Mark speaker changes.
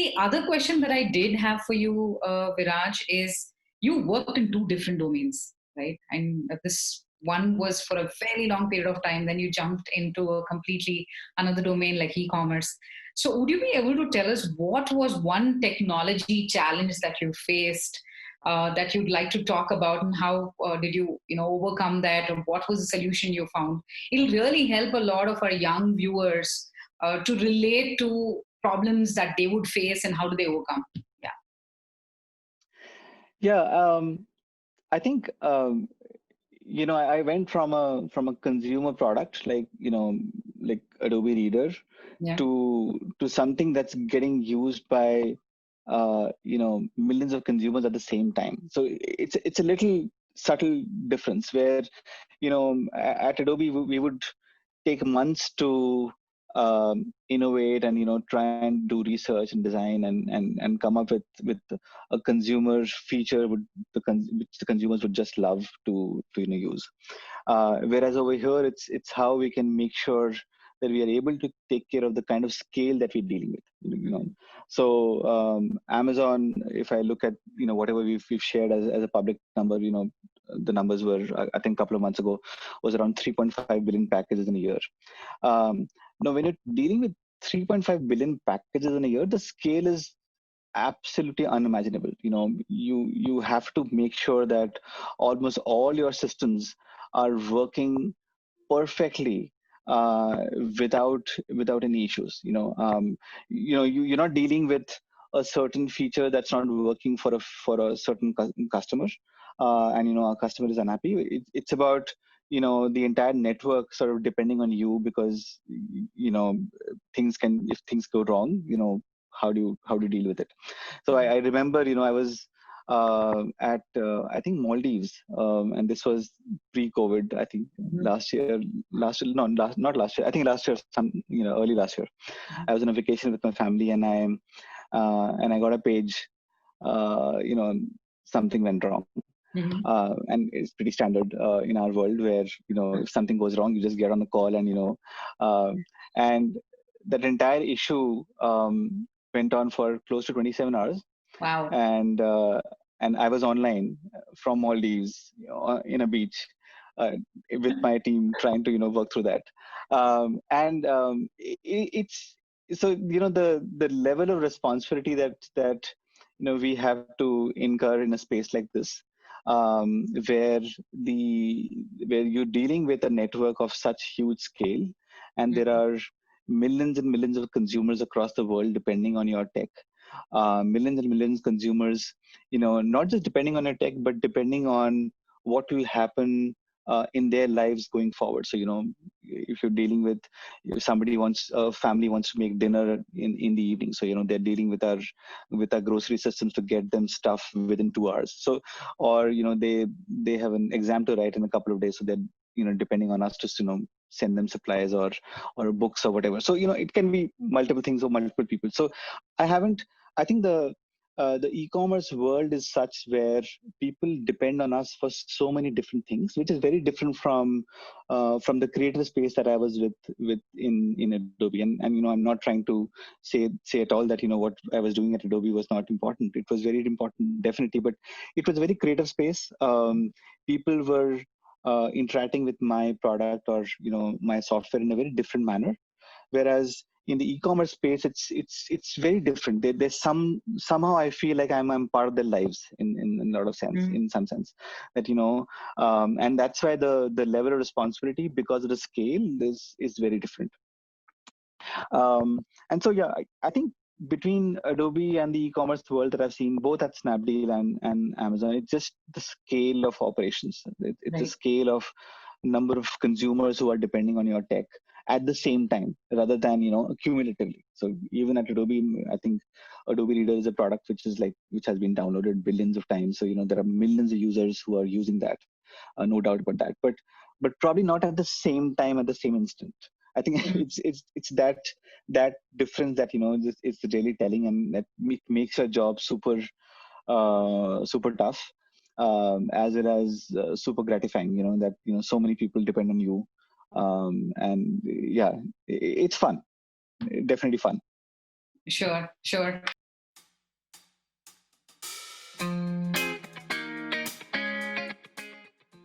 Speaker 1: The other question that I did have for you, Viraj, is you worked in two different domains, right? And this one was for a fairly long period of time. Then you jumped into a completely another domain like e-commerce. So, would you be able to tell us what was one technology challenge that you faced that you'd like to talk about, and how did you, overcome that, or what was the solution you found? It'll really help a lot of our young viewers to relate to problems that they would face and how do they overcome. Yeah.
Speaker 2: Yeah, I think I went from a consumer product like Adobe Reader
Speaker 1: Yeah.
Speaker 2: to something that's getting used by millions of consumers at the same time. So it's a little subtle difference where at Adobe we would take months to innovate and try and do research and design and come up with a consumer feature which the consumers would just love to use. Whereas over here, it's how we can make sure that we are able to take care of the kind of scale that we're dealing with. So Amazon, if I look at whatever we've shared as a public number, the numbers were, I think a couple of months ago, was around 3.5 billion packages in a year. Now, when you're dealing with 3.5 billion packages in a year, the scale is absolutely unimaginable. You have to make sure that almost all your systems are working perfectly without any issues. You're not dealing with a certain feature that's not working for a certain customer, and our customer is unhappy. It's about the entire network sort of depending on you, because if things go wrong, how do you deal with it. So I remember I was at I think Maldives, and this was pre-COVID. I think not last year. I think last year, early last year. I was on a vacation with my family, and I got a page. Something went wrong, and it's pretty standard in our world where if something goes wrong, you just get on the call and that entire issue went on for close to 27 hours.
Speaker 1: Wow.
Speaker 2: And I was online from Maldives in a beach with my team trying to work through that. It's so the level of responsibility that we have to incur in a space like this, where you're dealing with a network of such huge scale, and there are millions and millions of consumers across the world depending on your tech. Millions and millions of consumers, not just depending on your tech, but depending on what will happen in their lives going forward. So, if you're dealing with, if a family wants to make dinner in the evening, so, they're dealing with our grocery systems to get them stuff within 2 hours. So, or, they have an exam to write in a couple of days. So they're, depending on us to, send them supplies or books or whatever. So, it can be multiple things or multiple people. So I think the e-commerce world is such where people depend on us for so many different things, which is very different from the creative space that I was with in Adobe. And I'm not trying to say at all that what I was doing at Adobe was not important. It was very important, definitely, but it was a very creative space. People were interacting with my product or my software in a very different manner, whereas in the e-commerce space, it's very different. There's somehow I feel like I'm part of their lives in a lot of sense, in some sense, that and that's why the level of responsibility, because of the scale, is very different. And so I think between Adobe and the e-commerce world that I've seen, both at Snapdeal and Amazon, it's just the scale of operations. It's the scale of number of consumers who are depending on your tech at the same time, rather than cumulatively. So even at Adobe, I think Adobe Reader is a product which has been downloaded billions of times. So there are millions of users who are using that, no doubt about that. But probably not at the same time, at the same instant. I think it's that difference that it's really telling, and that makes your job super tough, as well as super gratifying. That so many people depend on you, and it's fun, definitely fun.
Speaker 1: Sure.